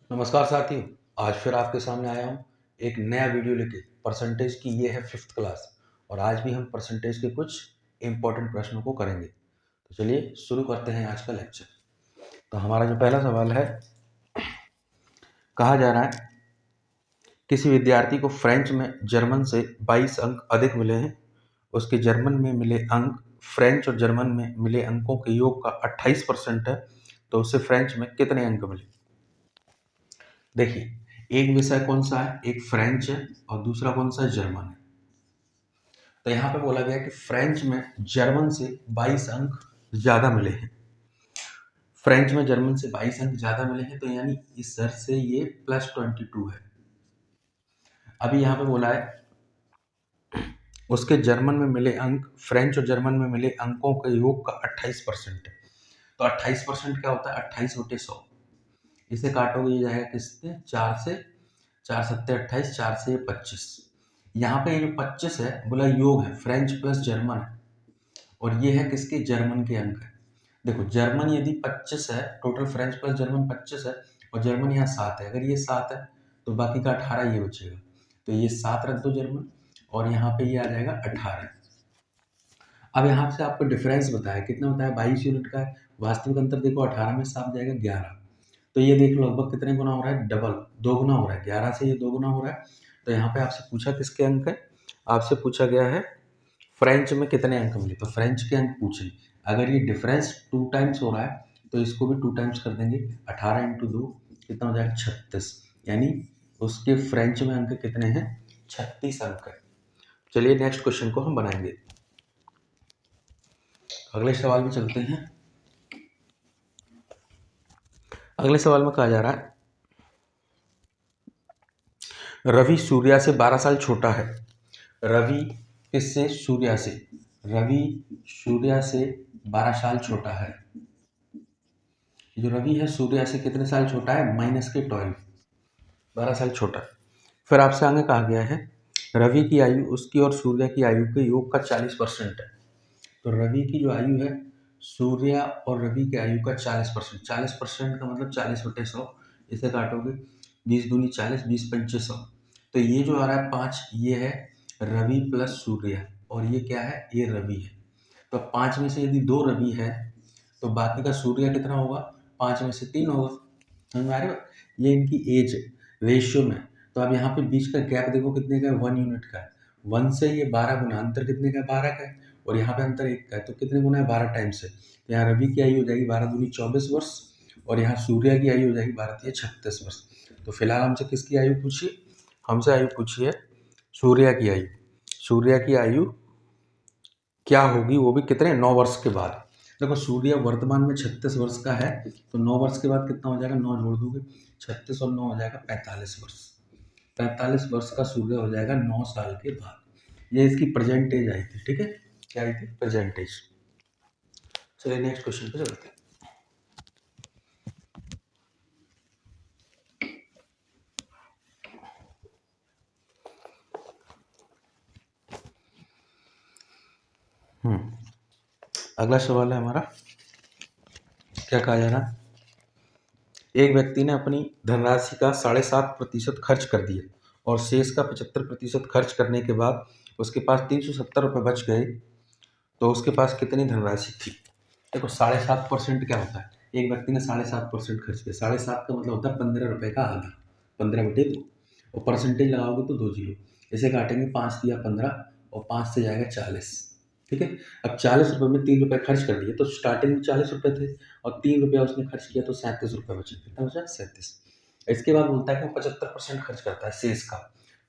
नमस्कार साथियों। आज फिर आपके सामने आया हूँ एक नया वीडियो लेके। परसेंटेज की ये है 5th क्लास और आज भी हम परसेंटेज के कुछ इम्पोर्टेंट प्रश्नों को करेंगे। तो चलिए शुरू करते हैं आज का लेक्चर। तो हमारा जो पहला सवाल है, कहा जा रहा है किसी विद्यार्थी को फ्रेंच में जर्मन से 22 अंक अधिक मिले हैं। उसके जर्मन में मिले अंक फ्रेंच और जर्मन में मिले अंकों के योग का 28% है, तो उसे फ्रेंच में कितने अंक मिले। देखिए, एक विषय कौन सा है, एक फ्रेंच है और दूसरा कौन सा है, जर्मन है। तो यहाँ पे बोला गया कि फ्रेंच में जर्मन से 22 अंक ज्यादा मिले हैं। फ्रेंच में जर्मन से 22 अंक ज्यादा मिले हैं, तो यानी इस सर से ये +22 है। अभी यहाँ पे बोला है उसके जर्मन में मिले अंक फ्रेंच और जर्मन में मिले अंकों के योग का 28% है। तो 28% क्या होता है, 28/100। इसे काटोगे ये जाएगा किससे, 4 से। 4 सत्ते 28, 4 से 25। यहाँ पे ये जो 25 है बोला योग है, फ्रेंच प्लस जर्मन है और ये है किसके, जर्मन के अंक है। देखो, जर्मन यदि 25 है, टोटल फ्रेंच प्लस जर्मन 25 है और जर्मन यहाँ 7 है। अगर ये 7 है तो बाकी का 18 ये बचेगा। तो ये 7 रख दो जर्मन और यहाँ पे ये आ जाएगा 18। अब यहाँ से आपको डिफरेंस बताया, कितना बताया, 22 यूनिट का है। वास्तविक अंतर देखो, 18 में 7 जाएगा 11। तो ये देख लो लगभग कितने गुना हो रहा है, डबल, 2 गुना हो रहा है। 11 से ये 2 गुना हो रहा है। तो यहाँ पे आपसे पूछा किसके अंक है, आपसे पूछा गया है फ्रेंच में कितने अंक मिले, तो फ्रेंच के अंक पूछे। अगर ये डिफरेंस 2 टाइम्स हो रहा है तो इसको भी 2 टाइम्स कर देंगे। 18 × 2 कितना हो जाएगा, 36। यानी उसके फ्रेंच में अंक कितने हैं, 36 अंक है। चलिए नेक्स्ट क्वेश्चन को हम बनाएंगे। अगले सवाल में चलते हैं। अगले सवाल में कहा जा रहा है रवि सूर्या से 12 साल छोटा है। रवि किससे, सूर्या से। रवि सूर्या से 12 साल छोटा है। जो रवि है सूर्या से कितने साल छोटा है, -12, 12 साल छोटा है। फिर आपसे आगे कहा गया है रवि की आयु उसकी और सूर्या की आयु के योग का 40% है। तो रवि की जो आयु है, सूर्या और रवि की आयु का 40%। 40% का मतलब 40/100। इसे काटोगे, 20 दूनी 40, 20 × 5 100। तो ये जो आ रहा है 5, ये है रवि प्लस सूर्या और ये क्या है, ये रवि है। तो 5 में से यदि 2 रवि है तो बाकी का सूर्या कितना होगा, 5 में से 3 होगा। समझ में आ रही बात। ये इनकी एज रेशियो में। तो अब यहाँ पे बीच का गैप देखो कितने का है, 1 यूनिट का है। 1 से ये 12 गुना, अंतर कितने का है, 12 का है। और यहाँ पे अंतर 1 का है, तो कितने गुना है, 12 टाइम्स है। तो यहाँ रवि की आयु हो जाएगी 12 दूनी 24 वर्ष और यहाँ सूर्या की आयु हो जाएगी 12 तिया 36 वर्ष। तो फिलहाल हमसे किसकी आयु पूछिए, हमसे आयु पूछी है सूर्या की आयु। सूर्या की आयु क्या होगी, वो भी कितने, 9 वर्ष के बाद। देखो, सूर्य वर्तमान में 36 वर्ष का है, तो 9 वर्ष के बाद कितना हो जाएगा, 9 जोड़ दोगे, 36 और 9 हो जाएगा 45 वर्ष। 45 वर्ष का सूर्य हो जाएगा 9 साल के बाद। ये इसकी प्रेजेंट एज आई थी, ठीक है, क्या आई थी, प्रेजेंट एज। चलिए नेक्स्ट क्वेश्चन पे चलते हैं। अगला सवाल है हमारा, क्या कहा जा रहा है, एक व्यक्ति ने अपनी धनराशि का 7.5% खर्च कर दिया और शेष का 75% खर्च करने के बाद उसके पास 370 रुपये बच गए, तो उसके पास कितनी धनराशि थी। देखो, 7.5% क्या होता है, एक व्यक्ति ने 7.5% खर्च किया। 7.5 का मतलब होता है 15 रुपये का आधा, 15/2। और परसेंटेज लगाओगे तो 2 जीरो। इसे काटेंगे, 5 दिया 15 और 5 से जाएगा 40। ठीक है। अब 40 रुपये में 3 रुपये खर्च कर दिए, तो स्टार्टिंग में 40 रुपये थे और 3 रुपया उसने खर्च किया, तो 37 रुपये बचे। कितना बचा, 37। इसके बाद बोलता है कि 75% खर्च करता है शेष का।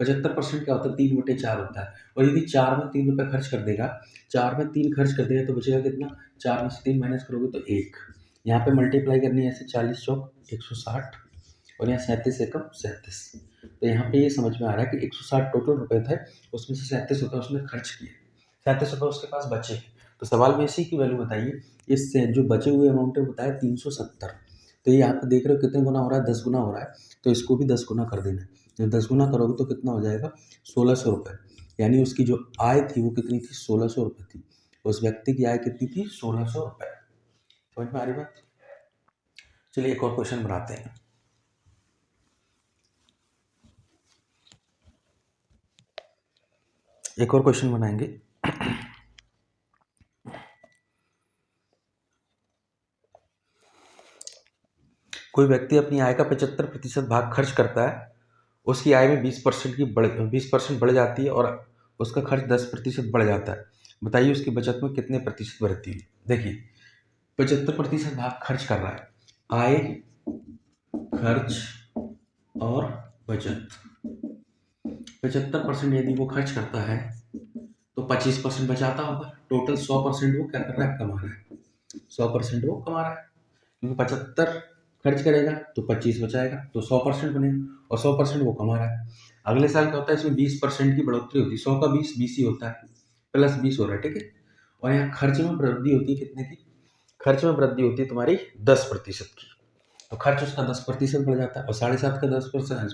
75% क्या होता है, 3/4 होता है। और यदि 4 में 3 रुपये खर्च कर देगा, 4 में 3 खर्च कर देगा तो बचेगा कितना, 4 में से 3 माइनस करोगे तो 1। यहाँ पे मल्टीप्लाई करनी है ऐसे, 40 चौक 160 और यहाँ 37 एकम 37। तो यहाँ पे ये समझ में आ रहा है कि 160 टोटल रुपए थे, उसमें से 37 रुपये उसने खर्च किए, 37 रुपये उसके पास बचे। तो सवाल में इसी की वैल्यू बताइए। इससे जो बचे हुए अमाउंट है बताया 370। तो ये आप देख रहे हो कितने गुना हो रहा है, 10 गुना हो रहा है। तो इसको भी 10 गुना कर देना है। जब 10 गुना करोगे तो कितना हो जाएगा, 1600 रुपये। यानी उसकी जो आय थी वो कितनी थी, 1600 रुपये थी। उस व्यक्ति की आय कितनी थी, 1600 रुपये। समझ में आ रही बात। चलिए एक और क्वेश्चन बनाते हैं। एक और क्वेश्चन बनाएंगे। कोई व्यक्ति अपनी आय का 75% भाग खर्च करता है, उसकी आय में 20% बढ़ जाती है और उसका खर्च 10% बढ़ जाता है। बताइए उसकी बचत में कितने प्रतिशत बढ़ती है। देखिए 75% भाग खर्च कर रहा है, आय, खर्च और बचत। 75% यदि वो खर्च करता है तो 25% बचाता होगा। टोटल 100% वो क्या कर रहा है, कमा रहा है। 100% वो कमा रहा है, क्योंकि 75 खर्च करेगा तो 25 बचाएगा तो 100% बनेगा, और 100% वो कमा रहा है। अगले साल क्या होता है, इसमें 20% की बढ़ोतरी होती है। 100 का 20 ही होता है, प्लस 20 हो रहा है, ठीक है। और यहाँ खर्च में वृद्धि होती है, कितने की? खर्च में वृद्धि होती है तुम्हारी 10% की। तो खर्च उसका 10% बढ़ जाता है, और 7.5 का 10%,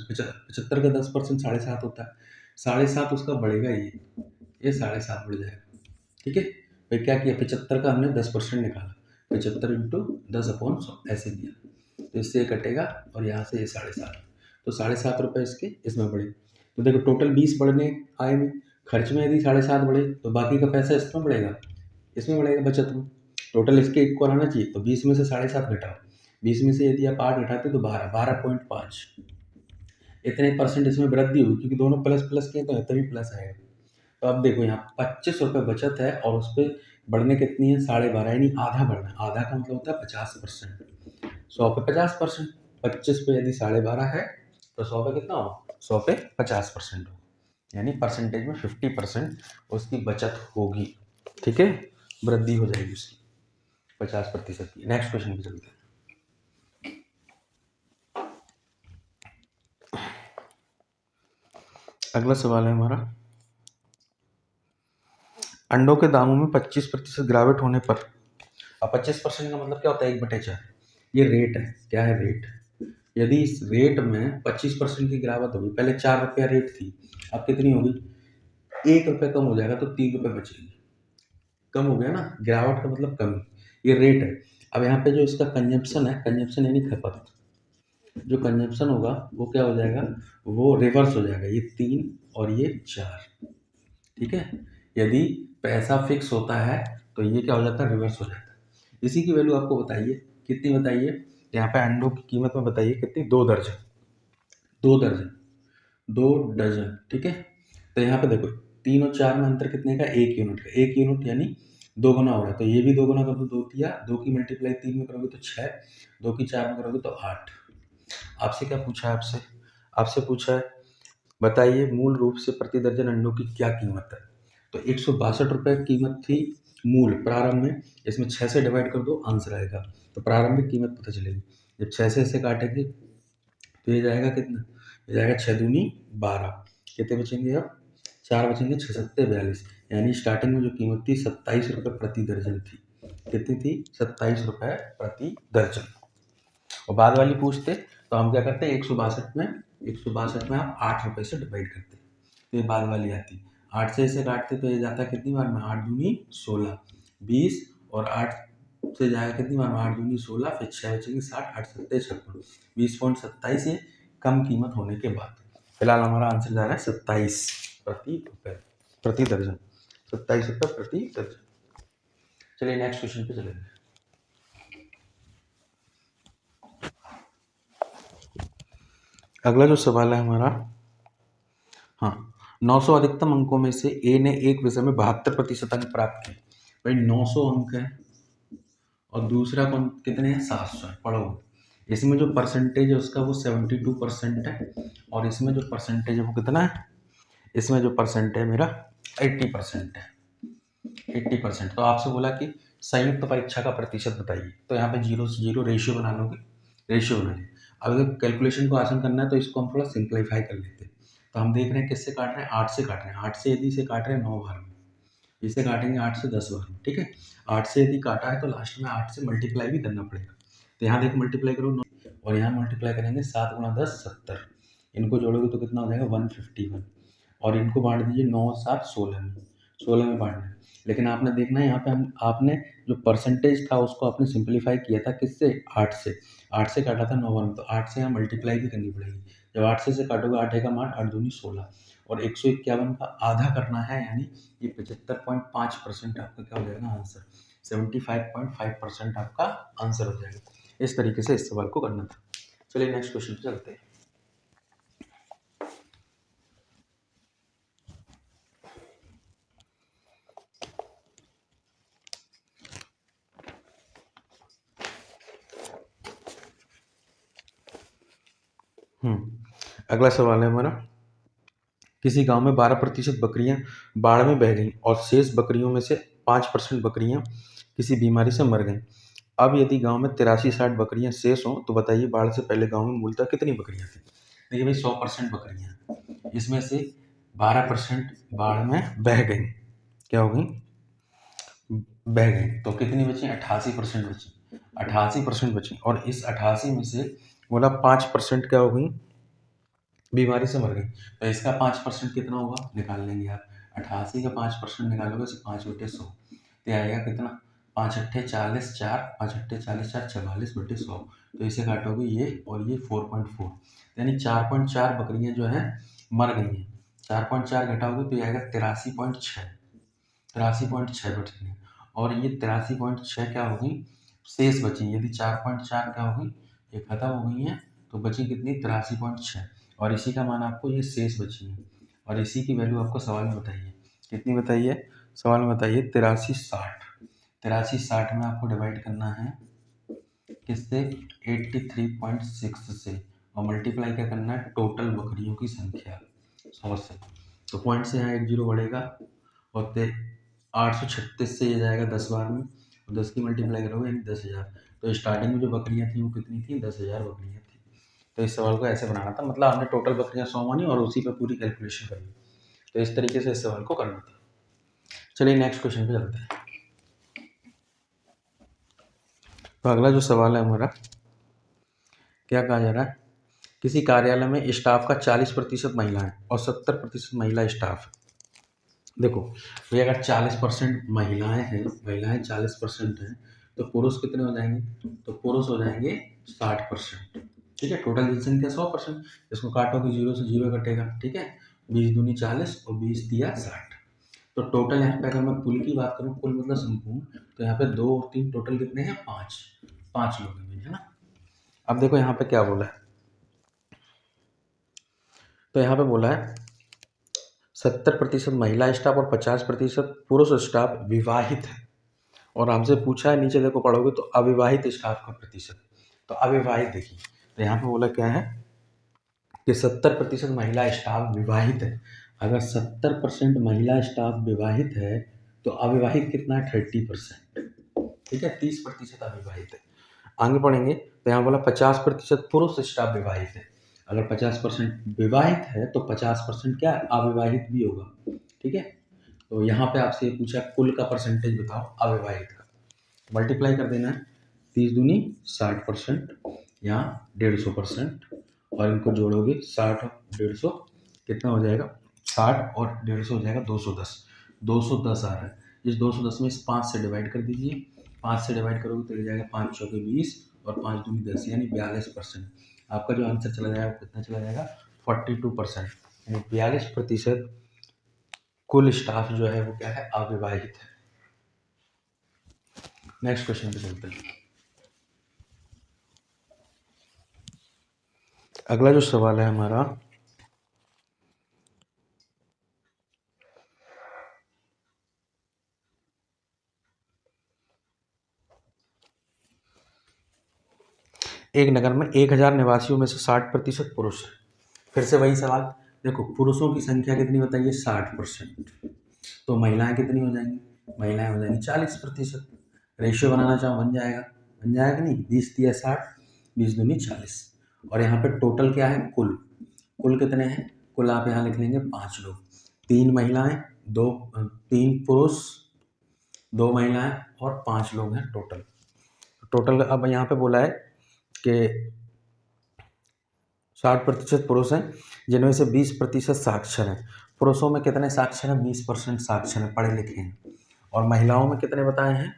75 का 10% 7.5 होता है। 7.5 उसका बढ़ेगा, ये 7.5 बढ़ जाएगा, ठीक है। भाई क्या किया, 75 का हमने 10% निकाला, 75 इंटू 10/100 ऐसे दिया, तो इससे ये कटेगा और यहाँ से ये 7.5, तो 7.5 रुपये इसके इसमें बढ़े। तो देखो टोटल 20 बढ़ने आय में, खर्च में यदि 7.5 बढ़े तो बाकी का पैसा इसमें बढ़ेगा, इसमें बढ़ेगा बचत में। टोटल इसके इक्वल आना चाहिए, तो 20 में से 7.5 घटाओ, 20 में से यदि आप 8 घटाते तो 12.5 इतने परसेंट इसमें वृद्धि हुई, क्योंकि दोनों प्लस प्लस के तो तभी प्लस आएगा। तो अब देखो यहाँ 25 रुपये बचत है और उस पर बढ़ने कितनी है, 12.5, यानी आधा बढ़ना है। आधा का मतलब होता है 50%। 100 पे 50%, 25 पे यदि 12.5 है तो 100 पे कितना हो, 100 पे 50% हो, यानी परसेंटेज में 50% उसकी बचत होगी, ठीक है। वृद्धि हो जाएगी उसकी 50% की। नेक्स्ट क्वेश्चन पे चलते हैं। अगला सवाल है हमारा, अंडों के दामों में 25% गिरावट होने पर, अब 25% का मतलब क्या होता है, 1/4, ये रेट है। क्या है, रेट। यदि इस रेट में 25% की गिरावट होगी, पहले 4 रुपया रेट थी, अब कितनी होगी, 1 रुपये कम हो जाएगा, तो 3 रुपये बचेगी। कम हो गया ना, गिरावट का मतलब कमी, ये रेट है। अब यहाँ पे जो इसका कंजम्पशन है, कंजम्पशन यानी खपत, जो कंजम्पशन होगा वो क्या हो जाएगा, वो रिवर्स हो जाएगा, ये 3 और ये 4, ठीक है। यदि पैसा फिक्स होता है तो ये क्या हो जाता है, रिवर्स हो जाता है। इसी की वैल्यू आपको बताइए, कितनी बताइए, यहाँ पे अंडों की कीमत में बताइए कितनी, 2 दर्जन, 2 दर्जन, 2 डजन, ठीक है। तो यहाँ पे देखो 3 और 4 में अंतर कितने का, 1 यूनिट का। 1 यूनिट यानी 2 गुना हो रहा है, तो ये भी 2 गुना कर दो, 2 तिया 2 की मल्टीप्लाई 3 में करोगे तो 6, 2 की 4 में करोगे तो 8। आपसे क्या पूछा है, आपसे आपसे पूछा है बताइए मूल रूप से प्रति दर्जन अंडों की क्या कीमत है। तो 162 रुपये कीमत थी मूल प्रारंभ में, इसमें 6 से डिवाइड कर दो, आंसर आएगा। तो प्रारंभिक कीमत पता चलेगी, जब 6 से इसे काटेंगे तो ये जाएगा कितना, ये जाएगा 6 दूनी 12, कितने बचेंगे अब, 4 बचेंगे, 6 सत्ते 42, यानी स्टार्टिंग में जो कीमत थी 27 रुपये प्रति दर्जन थी। कितनी थी, 27 रुपये प्रति दर्जन। और बाद वाली पूछते तो हम क्या करते, 162 में आप 8 रुपये से डिवाइड करते, तो ये बाद वाली आती। 8 से इसे काटते तो ये जाता कितनी बार में, 8 दूनी 16, 20, और 8 से जाएगा कितनी बार में, 8 दूनी 16, फिर 6 बचेंगे 60, 8 सत्ते 56, 20.27, ये कम कीमत होने के बाद। फिलहाल हमारा आंसर जा रहा है 27 प्रति दर्जन, 27 रुपये प्रति दर्जन। चलिए नेक्स्ट क्वेश्चन पे चलेंगे। अगला जो सवाल है हमारा, हाँ, 900 अधिकतम अंकों में से ए ने एक विषय में 72% अंक प्राप्त किए। भाई 900 अंक है और दूसरा कौन कितने हैं, 700 है, पढ़ो। इसमें जो परसेंटेज है उसका वो 72% है, और इसमें जो परसेंटेज है वो कितना है, इसमें जो परसेंट है मेरा 80% है, 80%। तो आपसे बोला कि संयुक्त परीक्षा का प्रतिशत बताइए, तो यहाँ पे 0 से 0 रेशियो बना लोगे, रेशियो बना लिया। अब अगर कैलकुलेशन को आसान करना है तो इसको हम थोड़ा सिंप्लीफाई कर लेते हैं। तो हम देख रहे हैं किससे काट रहे हैं, 8 से काट रहे हैं। 8 से यदि इसे काट रहे हैं 9 बार में, इसे काटेंगे 8 से 10 बार में, ठीक है। 8 से यदि काटा है तो लास्ट में 8 से मल्टीप्लाई भी करना पड़ेगा। तो यहाँ देखो मल्टीप्लाई करो 9, और यहाँ मल्टीप्लाई करेंगे 7 गुणा 10 70, इनको जोड़ोगे तो कितना हो जाएगा 151, और इनको बांट दीजिए 9 7 16 में, 16 में बांटना है। लेकिन आपने देखना है यहाँ पे आपने जो परसेंटेज था उसको आपने सिंप्लीफाई किया था किससे, 8 से। 8 से काटा था 9 बार में, तो 8 से यहाँ मल्टीप्लाई भी करनी पड़ेगी। जब 8 से काटोगे 8 एकम 8, 8 दूनी 16, और 151 का आधा करना है, यानी ये 75.5% आपका क्या हो जाएगा आंसर, 75.5% आपका आंसर हो जाएगा। इस तरीके से इस सवाल को करना था। चलिए नेक्स्ट क्वेश्चन पे चलते हैं। अगला सवाल है हमारा, किसी गांव में 12% बकरियां बाढ़ में बह गईं और शेष बकरियों में से 5% बकरियां किसी बीमारी से मर गईं। अब यदि गांव में 83-60 बकरियां शेष हों तो बताइए बाढ़ से पहले गांव में मूलतः कितनी बकरियां थी। देखिए भाई 100% बकरियां, इसमें से 12% बाढ़ में बह गई, क्या हो गई, बह गई, तो कितनी बची, 88% बची, 88% बची, और इस 88 में से बोला 5% क्या हो गई, बीमारी से मर गई। तो इसका 5% कितना होगा, निकाल लेंगे आप। 88 का 5% निकालोगे तो 5/100, तो आएगा कितना, 5 अट्ठे 40, 4 5 अट्ठे 40, 4 44/100। तो इसे काटोगे ये और ये 4.4, यानी 4.4 बकरियां जो है मर गई हैं। 4.4 घटाओगे तो ये आएगा 83.6, 83.6 बकरियां, और ये 83.6 क्या हो गई, शेष बची। यदि 4.4 क्या हो गई, ये खत्म हो गई है, तो बची कितनी, 83.6, और इसी का मान आपको ये शेष बची है, और इसी की वैल्यू आपको सवाल में बताइए, कितनी बताइए, सवाल में बताइए 83-60। 83-60 में आपको डिवाइड करना है किससे, 83.6 से, और मल्टीप्लाई क्या करना है, टोटल बकरियों की संख्या 100 से। तो पॉइंट से यहाँ 1 जीरो बढ़ेगा, और 836 से ये जाएगा 10 बार में, और 10 की मल्टीप्लाई करोगे यानी 10,000। तो स्टार्टिंग में जो बकरियां थी वो कितनी थी, 10,000 बकरियां थी। तो इस सवाल को ऐसे बनाना था, मतलब हमने टोटल बकरियां 100 मानी और उसी पर पूरी कैलकुलेशन करनी। तो इस तरीके से इस सवाल को करना था। चलिए नेक्स्ट क्वेश्चन पे चलते हैं। तो अगला जो सवाल है हमारा, क्या कहा जा रहा है, किसी कार्यालय में स्टाफ का 40% महिलाएं और 70% महिला स्टाफ है। देखो भैया, अगर 40% महिलाएं हैं, महिलाएं 40% हैं, तो पुरुष कितने हो जाएंगे, तो पुरुष हो जाएंगे 60%। ठीक है, टोटल जनसंख्या 100%, इसको काटोगे 0 से 0 कटेगा, ठीक है, 20 दूनी 40 और 20 दिया 60। तो टोटल यहाँ पे अगर मैं कुल की बात करूँ, कुल मतलब संपूर्ण, तो यहाँ पे 2 और 3 टोटल कितने हैं, 5 लोग हैं, है ना। अब देखो यहाँ पे क्या बोला है, तो यहाँ पे बोला है 70% महिला स्टाफ और 50% पुरुष स्टाफ विवाहित है, और हमसे पूछा है नीचे देखो पढ़ोगे तो अविवाहित स्टाफ का प्रतिशत। तो अविवाहित देखिए, तो यहाँ पे बोला क्या है कि 70% महिला स्टाफ विवाहित है। अगर 70% महिला स्टाफ विवाहित है तो अविवाहित कितना है, 30%। ठीक है, 30% अविवाहित है। आगे पढ़ेंगे तो यहाँ बोला 50% पुरुष स्टाफ विवाहित है। अगर 50% विवाहित है तो 50% क्या है, अविवाहित भी होगा। ठीक है, तो यहाँ पे आपसे पूछा कुल का परसेंटेज बताओ अविवाहित का, मल्टीप्लाई कर देना है, 30 दूनी 60%, यहाँ 150%, और इनको जोड़ोगे 60 और 150 कितना हो जाएगा, 60 और 150 हो जाएगा 210, 210 आ रहा है। इस 210 में इस 5 से डिवाइड कर दीजिए, 5 से डिवाइड करोगे तो जाएगा 5 चौके 20 और 5 दूनी 10, यानी 42%। आपका जो आंसर चला जाएगा कितना चला जाएगा, 42%, यानी 42% कुल स्टाफ जो है वो क्या है, अविवाहित है। नेक्स्ट क्वेश्चन पे चलते हैं। अगला जो सवाल है हमारा, एक नगर में 1000 निवासियों में से 60% पुरुष है। फिर से वही सवाल, देखो पुरुषों की संख्या कितनी बताइए, 60%, तो महिलाएं कितनी हो जाएंगी, महिलाएं हो जाएंगी 40%। रेशियो बनाना चाहो बन जाएगा, बन जाएगा नहीं, 20 दिया 60, 20 दूनी 40, और यहाँ पे टोटल क्या है, कुल कुल कितने हैं, कुल आप यहाँ लिख लेंगे 5 लोग, 3 महिलाएं, 3 पुरुष, 2 महिलाएं और 5 लोग हैं टोटल। टोटल अब यहाँ पे बोला है कि 60% पुरुष हैं जिनमें से 20% साक्षर हैं, पुरुषों में कितने साक्षर हैं? 20% साक्षर हैं, पढ़े लिखे हैं। और महिलाओं में कितने बताए हैं?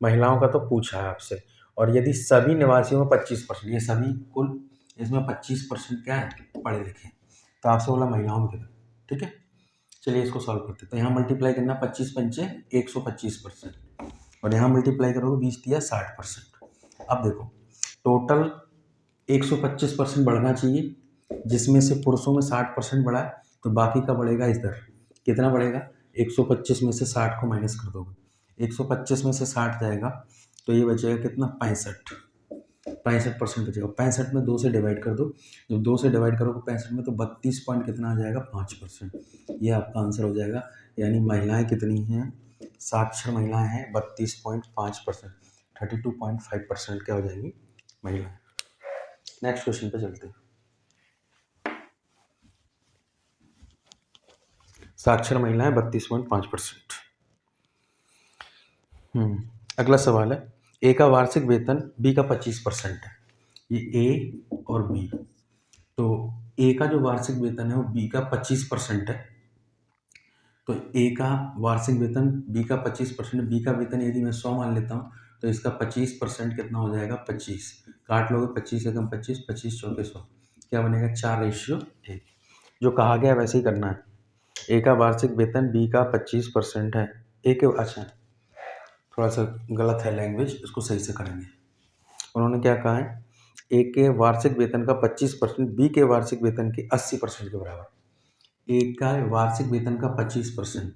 महिलाओं का तो पूछा है आपसे। और यदि सभी निवासियों में 25%, ये सभी कुल इसमें 25% क्या है? पढ़े लिखे हैं। तो आपसे बोला महिलाओं में कितने, ठीक है। चलिए इसको सॉल्व करते हैं। तो यहाँ मल्टीप्लाई करना 25 पंचे 125%, और यहाँ मल्टीप्लाई करोगे 20 दिया 60%। अब देखो टोटल 125% बढ़ना चाहिए, जिसमें से पुरुषों में 60% बढ़ा है, तो बाकी का बढ़ेगा इधर। कितना बढ़ेगा? 125 में से 60 को माइनस कर दोगे, 125 में से 60 जाएगा तो ये बचेगा कितना? 65% बचेगा। 65 में 2 से डिवाइड कर दो, जब 2 से डिवाइड करोगे 65 में तो 32 पॉइंट कितना आ जाएगा? 5%। ये आपका आंसर हो जाएगा। यानी महिलाएं कितनी हैं? साक्षर महिलाएं हैं 32.5%, 32.5% क्या हो जाएंगी? महिलाएं। नेक्स्ट क्वेश्चन पे चलते हैं। साक्षर महिलाएं 32.5%। अगला सवाल है, ए का वार्षिक वेतन बी का 25% है। ये ए और बी, तो ए का जो वार्षिक वेतन है वो बी का 25% है। तो ए का वार्षिक वेतन बी का 25%, बी का वेतन यदि मैं 100 मान लेता हूँ तो इसका 25% कितना हो जाएगा? 25। काट लोगे 25 एकम 25, 25 चौके 100, क्या बनेगा? 4:1। जो कहा गया वैसे ही करना है। ए का वार्षिक वेतन बी का 25% है। ए के अच्छा थोड़ा सा गलत है लैंग्वेज, इसको सही से करेंगे। उन्होंने क्या कहा है? ए के वार्षिक वेतन का 25% बी के वार्षिक वेतन के 80% के बराबर। ए का वार्षिक वेतन का 25%,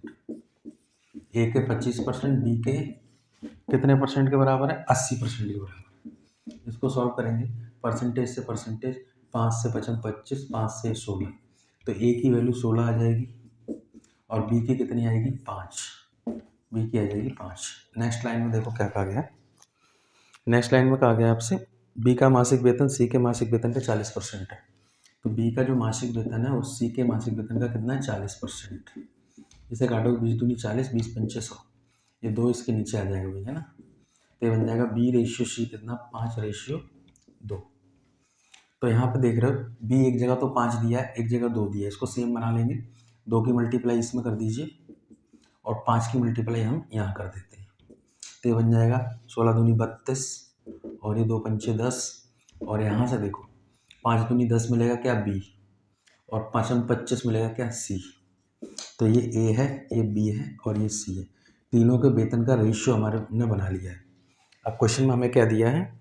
ए के 25%, बी के कितने परसेंट के बराबर है? 80% के बराबर। इसको सॉल्व करेंगे परसेंटेज से परसेंटेज, 5 से 55 25, 5 से 16, तो ए की वैल्यू 16 आ जाएगी और बी की कितनी आएगी? 5। बी की आ जाएगी 5। नेक्स्ट लाइन में देखो क्या कहा गया है। नेक्स्ट लाइन में कहा गया आपसे बी का मासिक वेतन सी के मासिक वेतन का 40% है। तो बी का जो मासिक वेतन है वो सी के मासिक वेतन का कितना है? 40%। इसे काटोगे 20 दूनी 40, 20 पंचे 100, ये 2 इसके नीचे आ जाएगा भाई, है ना। तो ये बन जाएगा B/C कितना? 5/2। तो यहाँ पे देख रहे हो बी एक जगह तो 5 दिया है, एक जगह 2 दिया है, इसको सेम बना लेंगे। 2 की मल्टीप्लाई इसमें कर दीजिए और 5 की मल्टीप्लाई हम यहाँ कर देते हैं। तो ये बन जाएगा 16 दूनी 32 और ये 2 पंचे 10, और यहाँ से देखो 5 दूनी 10 मिलेगा क्या? बी, और 5 में 25 मिलेगा क्या? सी। तो ये ए है, ये बी है और ये सी है। तीनों के वेतन का रेशियो हमारे ने बना लिया है। अब क्वेश्चन में हमें क्या दिया है?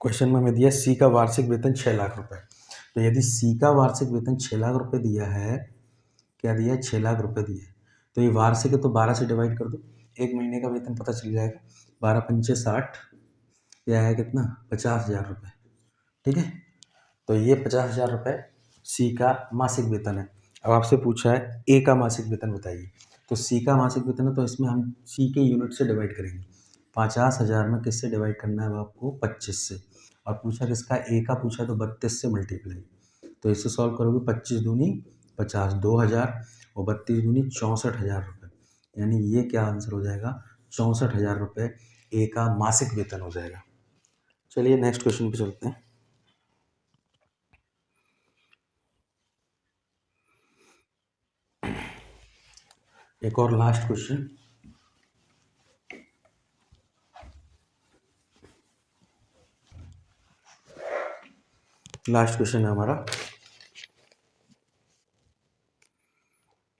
क्वेश्चन में हमें दिया सी का वार्षिक वेतन 6 लाख रुपए। तो यदि सी का वार्षिक वेतन 6 लाख रुपए दिया है, क्या दिया है? 6 लाख रुपए दिया है, तो ये वार्षिक है तो 12 से डिवाइड कर दो, एक महीने का वेतन पता चल जाएगा। 12 पंचे 60, यह है कितना? 50,000 रुपये। ठीक है, तो ये 50,000 रुपये सी का मासिक वेतन है। अब आपसे पूछा है ए का मासिक वेतन बताइए। तो सी का मासिक वेतन है तो इसमें हम सी के यूनिट से डिवाइड करेंगे। 50,000 में किससे डिवाइड करना है आपको? 25 से। और पूछा किसका? ए का पूछा तो 32 से मल्टीप्लाई। तो इससे सॉल्व करोगे 25 दूनी 50, 2,000 और 32 दूनी 64,000 रुपये। यानी ये क्या आंसर हो जाएगा? 64,000 रुपये ए का मासिक वेतन हो जाएगा। चलिए नेक्स्ट क्वेश्चन पे चलते हैं। एक और लास्ट क्वेश्चन, लास्ट क्वेश्चन है हमारा।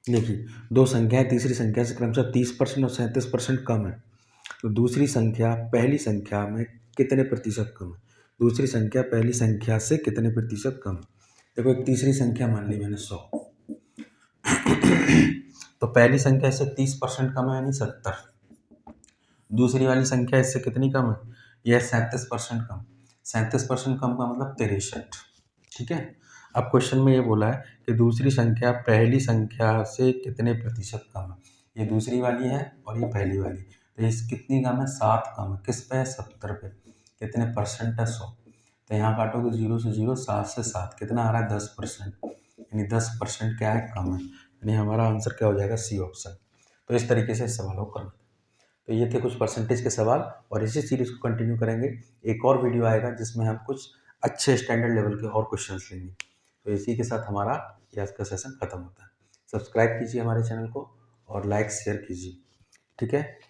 देखिए, दो संख्याएं तीसरी संख्या से क्रमशः 30% और 37% कम है, तो दूसरी संख्या पहली संख्या में कितने प्रतिशत कम है? दूसरी संख्या पहली संख्या से कितने प्रतिशत कम है? देखो एक तीसरी संख्या मान ली मैंने 100, तो पहली संख्या इससे 30% कम है यानी 70। दूसरी वाली संख्या इससे कितनी कम है? यह 37% कम। 37% कम का मतलब 63। ठीक है, अब क्वेश्चन में ये बोला है कि दूसरी संख्या पहली संख्या से कितने प्रतिशत कम है। ये दूसरी वाली है और ये पहली वाली, तो इस कितनी कम है? 7 कम है। किस पे? 70 पे। कितने परसेंट है? 100। तो यहाँ काटोगे 0 से 0, 7 से 7, कितना आ रहा है? 10%। यानी 10% क्या है? कम है। यानी हमारा आंसर क्या हो जाएगा? C option. तो इस तरीके से सवालों को करना। तो ये थे कुछ परसेंटेज के सवाल, और इसी सीरीज को कंटिन्यू करेंगे। एक और वीडियो आएगा जिसमें हम कुछ अच्छे स्टैंडर्ड लेवल के और क्वेश्चंस लेंगे। तो इसी के साथ हमारा आज का सेशन खत्म होता है। सब्सक्राइब कीजिए हमारे चैनल को और लाइक शेयर कीजिए। ठीक है।